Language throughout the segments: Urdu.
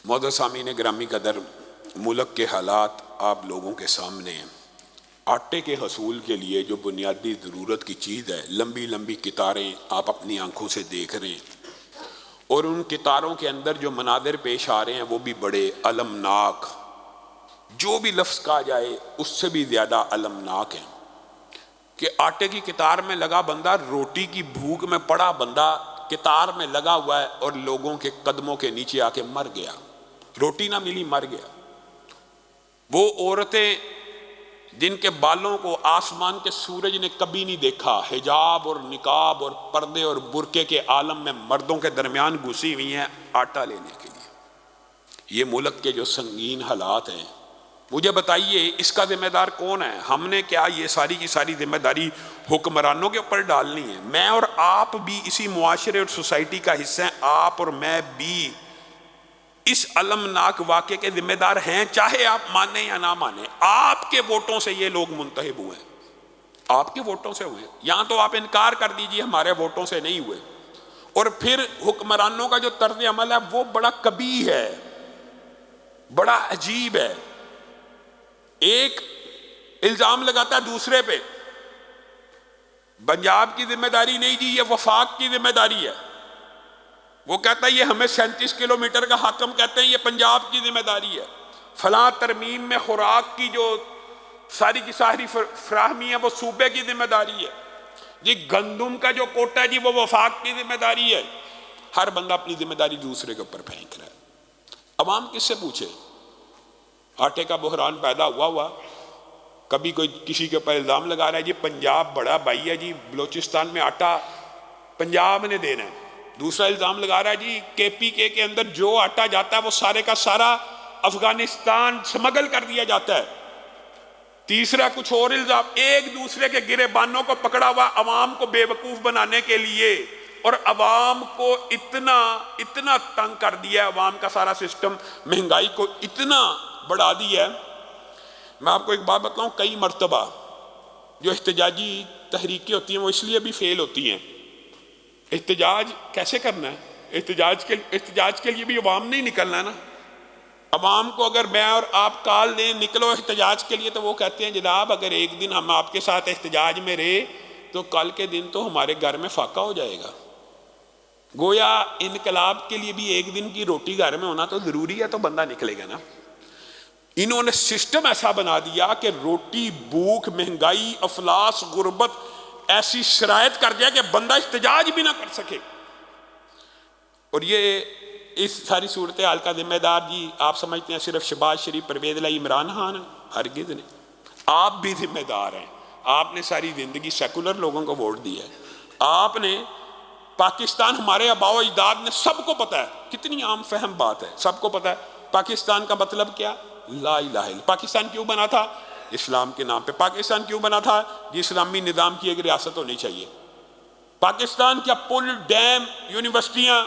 معزز سامعین گرامی قدر، ملک کے حالات آپ لوگوں کے سامنے ہیں۔ آٹے کے حصول کے لیے جو بنیادی ضرورت کی چیز ہے، لمبی لمبی قطاریں آپ اپنی آنکھوں سے دیکھ رہے ہیں، اور ان قطاروں کے اندر جو مناظر پیش آ رہے ہیں وہ بھی بڑے المناک، جو بھی لفظ کہا جائے اس سے بھی زیادہ المناک ہیں کہ آٹے کی قطار میں لگا بندہ، روٹی کی بھوک میں پڑا بندہ قطار میں لگا ہوا ہے اور لوگوں کے قدموں کے نیچے آ کے مر گیا، روٹی نہ ملی مر گیا۔ وہ عورتیں جن کے بالوں کو آسمان کے سورج نے کبھی نہیں دیکھا، حجاب اور نقاب اور پردے اور برقعے کے عالم میں مردوں کے درمیان گھسی ہوئی ہیں آٹا لینے کے لیے۔ یہ ملک کے جو سنگین حالات ہیں، مجھے بتائیے اس کا ذمہ دار کون ہے؟ ہم نے کیا یہ ساری کی ساری ذمہ داری حکمرانوں کے اوپر ڈالنی ہے؟ میں اور آپ بھی اسی معاشرے اور سوسائٹی کا حصہ ہیں، آپ اور میں بھی اس المناک واقعے کے ذمہ دار ہیں، چاہے آپ مانیں یا نہ مانیں۔ آپ کے ووٹوں سے یہ لوگ منتخب ہوئے ہیں، آپ کے ووٹوں سے ہوئے ہیں۔ یہاں تو آپ انکار کر دیجئے ہمارے ووٹوں سے نہیں ہوئے، اور پھر حکمرانوں کا جو طرز عمل ہے وہ بڑا قبیح ہے، بڑا عجیب ہے۔ ایک الزام لگاتا ہے دوسرے پہ، پنجاب کی ذمہ داری نہیں جی، یہ وفاق کی ذمہ داری ہے۔ وہ کہتا ہے یہ ہمیں 37 کلومیٹر کا حاکم کہتے ہیں، یہ پنجاب کی ذمہ داری ہے۔ فلاں ترمیم میں خوراک کی جو ساری کی ساری فراہمی ہے وہ صوبے کی ذمہ داری ہے جی، گندم کا جو کوٹہ ہے جی وہ وفاق کی ذمہ داری ہے۔ ہر بندہ اپنی ذمہ داری دوسرے کے اوپر پھینک رہا ہے۔ عوام کس سے پوچھے؟ آٹے کا بحران پیدا ہوا کبھی کوئی کسی کے اوپر الزام لگا رہا ہے جی پنجاب بڑا بھائی ہے جی، بلوچستان میں آٹا پنجاب نے دینا ہے۔ دوسرا الزام لگا رہا ہے جی KPK کے اندر جو آٹا جاتا ہے وہ سارے کا سارا افغانستان سمگل کر دیا جاتا ہے۔ تیسرا کچھ اور الزام، ایک دوسرے کے گریبانوں کو پکڑا ہوا عوام کو بے وقوف بنانے کے لیے، اور عوام کو اتنا تنگ کر دیا ہے، عوام کا سارا سسٹم مہنگائی کو اتنا بڑھا دیا ہے۔ میں آپ کو ایک بات بتاؤں، کئی مرتبہ جو احتجاجی تحریکیں ہوتی ہیں وہ اس لیے بھی فیل ہوتی ہیں۔ احتجاج کیسے کرنا ہے؟ احتجاج کے لیے بھی عوام نہیں نکلنا ہے نا۔ عوام کو اگر میں اور آپ کال دیں نکلو احتجاج کے لیے، تو وہ کہتے ہیں جناب اگر ایک دن ہم آپ کے ساتھ احتجاج میں رہے تو کل کے دن تو ہمارے گھر میں فاقہ ہو جائے گا۔ گویا انقلاب کے لیے بھی ایک دن کی روٹی گھر میں ہونا تو ضروری ہے، تو بندہ نکلے گا نا۔ انہوں نے سسٹم ایسا بنا دیا کہ روٹی، بھوک، مہنگائی، افلاس، غربت ایسی شرائط کر دیا کہ بندہ احتجاج بھی نہ کر سکے۔ اور یہ اس ساری صورتحال کا ذمہ دار جی آپ سمجھتے ہیں صرف شہباز شریف، پرویز الہی، عمران خان ہے؟ ہرگز نہیں، آپ بھی ذمہ دار ہیں۔ آپ نے ساری زندگی سیکولر لوگوں کو ووٹ دیا ہے۔ آپ نے پاکستان، ہمارے آباء و اجداد نے، سب کو پتہ ہے، کتنی عام فہم بات ہے، سب کو پتہ ہے پاکستان کا مطلب کیا؟ لا الہ الا۔ پاکستان کیوں بنا تھا؟ اسلام کے نام پہ۔ پاکستان کیوں بنا تھا؟ جی اسلامی نظام کی ایک ریاست ہونی چاہیے۔ پاکستان کیا پل، ڈیم، یونیورسٹیاں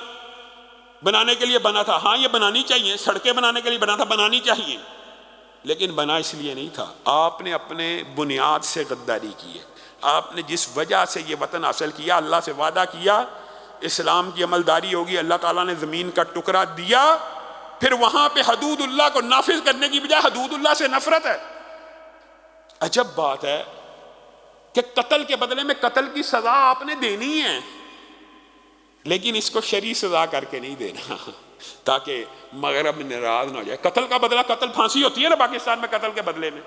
بنانے کے لیے بنا تھا؟ ہاں یہ بنانی چاہیے، سڑکیں بنانے کے لیے بنا تھا، بنانی چاہیے، لیکن بنا اس لیے نہیں تھا۔ آپ نے اپنے بنیاد سے غداری کی ہے۔ آپ نے جس وجہ سے یہ وطن حاصل کیا، اللہ سے وعدہ کیا اسلام کی عملداری ہوگی، اللہ تعالیٰ نے زمین کا ٹکڑا دیا، پھر وہاں پہ حدود اللہ کو نافذ کرنے کی بجائے حدود اللہ سے نفرت ہے۔ عجب بات ہے کہ قتل کے بدلے میں قتل کی سزا آپ نے دینی ہے، لیکن اس کو شرعی سزا کر کے نہیں دینا تاکہ مغرب ناراض نہ ہو جائے۔ قتل کا بدلہ، قتل پھانسی ہوتی ہے نا پاکستان میں قتل کے بدلے میں۔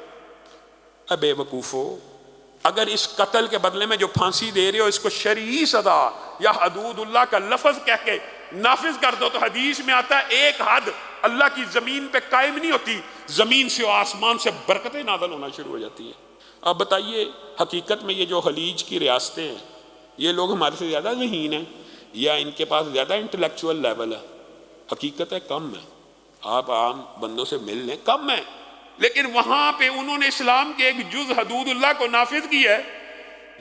اے بے وقوفو، اگر اس قتل کے بدلے میں جو پھانسی دے رہے ہو اس کو شرعی سزا یا حدود اللہ کا لفظ کہہ کے نافذ کر دو، تو حدیث میں آتا ہے ایک حد اللہ کی زمین پہ قائم نہیں ہوتی، زمین سے و آسمان سے برکتیں نازل ہونا شروع ہو جاتی ہیں۔ اب بتائیے حقیقت میں یہ جو خلیج کی ریاستیں ہیں، یہ لوگ ہمارے سے زیادہ ذہین ہیں یا ان کے پاس زیادہ انٹلیکچوئل لیول ہے؟ حقیقت ہے کم ہے۔ آپ عام بندوں سے مل لیں، کم ہے، لیکن وہاں پہ انہوں نے اسلام کے ایک جز حدود اللہ کو نافذ کیا ہے۔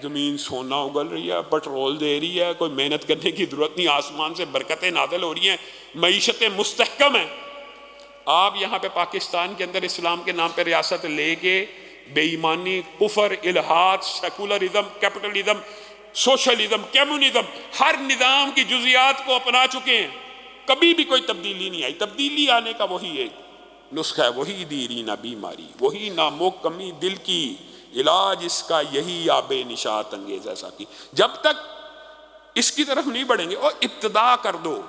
زمین سونا اگل رہی ہے، پٹرول دے رہی ہے، کوئی محنت کرنے کی ضرورت نہیں، آسمان سے برکتیں نازل ہو رہی ہیں، معیشتیں مستحکم ہیں۔ آپ یہاں پہ پاکستان کے اندر اسلام کے نام پہ ریاست لے کے بے ایمانی، کفر، الحاد، سیکولرزم، کیپٹلزم، سوشلزم، کمیونزم، ہر نظام کی جزیات کو اپنا چکے ہیں۔ کبھی بھی کوئی تبدیلی نہیں آئی. تبدیلی آنے کا وہی ایک نسخہ ہے, وہی دیرینہ بیماری, وہی نامو کمی دل کی, علاج اس کا یہی آب نشاط انگیز ایسا کی. جب تک اس کی طرف نہیں بڑھیں گے, اور ابتدا کر دو.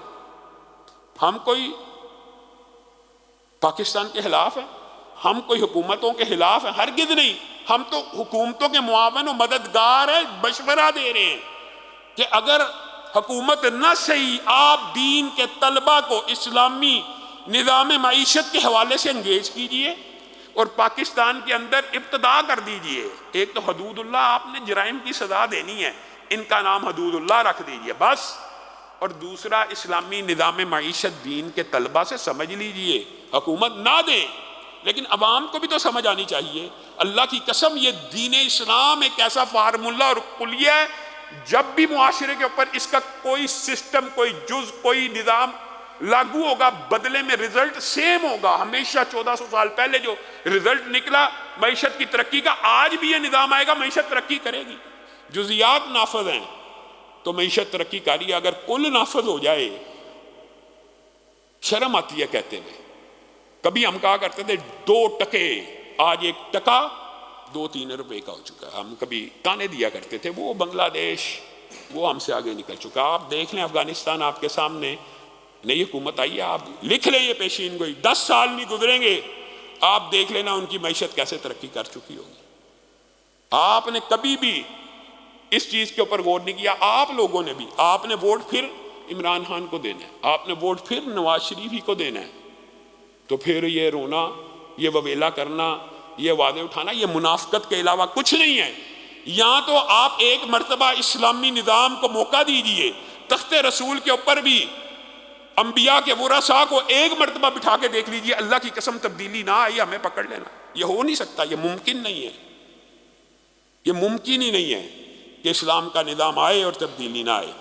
ہم کوئی پاکستان کے خلاف ہیں, ہم کوئی حکومتوں کے خلاف ہیں؟ ہرگز نہیں. ہم تو حکومتوں کے معاون و مددگار ہیں, مشورہ دے رہے ہیں کہ اگر حکومت نہ صحیح, آپ دین کے طلبہ کو اسلامی نظام معیشت کے حوالے سے انگیج کیجئے اور پاکستان کے اندر ابتدا کر دیجئے. ایک تو حدود اللہ, آپ نے جرائم کی سزا دینی ہے, ان کا نام حدود اللہ رکھ دیجئے بس. اور دوسرا, اسلامی نظام معیشت دین کے طلبہ سے سمجھ لیجئے. حکومت نہ دیں لیکن عوام کو بھی تو سمجھ آنی چاہیے. اللہ کی قسم, یہ دین اسلام ایک ایسا فارمولہ اور کلیہ ہے, جب بھی معاشرے کے اوپر اس کا کوئی سسٹم, کوئی جز, کوئی نظام لاگو ہوگا, بدلے میں رزلٹ سیم ہوگا. ہمیشہ 1400 سال پہلے جو رزلٹ نکلا معیشت کی ترقی کا, آج بھی یہ نظام آئے گا, معیشت ترقی کرے گی. جزیات نافذ ہیں تو معیشت ترقی کاری. اگر کل نافذ ہو جائے, شرم آتی ہے کہتے ہوئے. کبھی ہم کہا کرتے تھے 2 ٹکے, آج 1 ٹکا 2-3 روپے کا ہو چکا. ہم کبھی تانے دیا کرتے تھے, وہ بنگلہ دیش وہ ہم سے آگے نکل چکا. آپ دیکھ لیں افغانستان آپ کے سامنے, نئی حکومت آئی ہے, آپ لکھ لیں یہ پیشین گوئی, 10 سال نہیں گزریں گے, آپ دیکھ لینا ان کی معیشت کیسے ترقی کر چکی ہوگی. آپ نے کبھی بھی اس چیز کے اوپر غور نہیں کیا. آپ لوگوں نے بھی, آپ نے ووٹ پھر عمران خان کو دینا ہے, آپ نے ووٹ پھر نواز شریف ہی کو دینا ہے. تو پھر یہ رونا, یہ وویلا کرنا, یہ وعدے اٹھانا, یہ منافقت کے علاوہ کچھ نہیں ہے. یہاں تو آپ ایک مرتبہ اسلامی نظام کو موقع دیجئے. تخت رسول کے اوپر بھی انبیاء کے ورثاء کو ایک مرتبہ بٹھا کے دیکھ لیجئے, اللہ کی قسم تبدیلی نہ آئی, ہمیں پکڑ لینا. یہ ہو نہیں سکتا, یہ ممکن نہیں ہے, یہ ممکن ہی نہیں ہے کہ اسلام کا نظام آئے اور تبدیلی نہ آئے.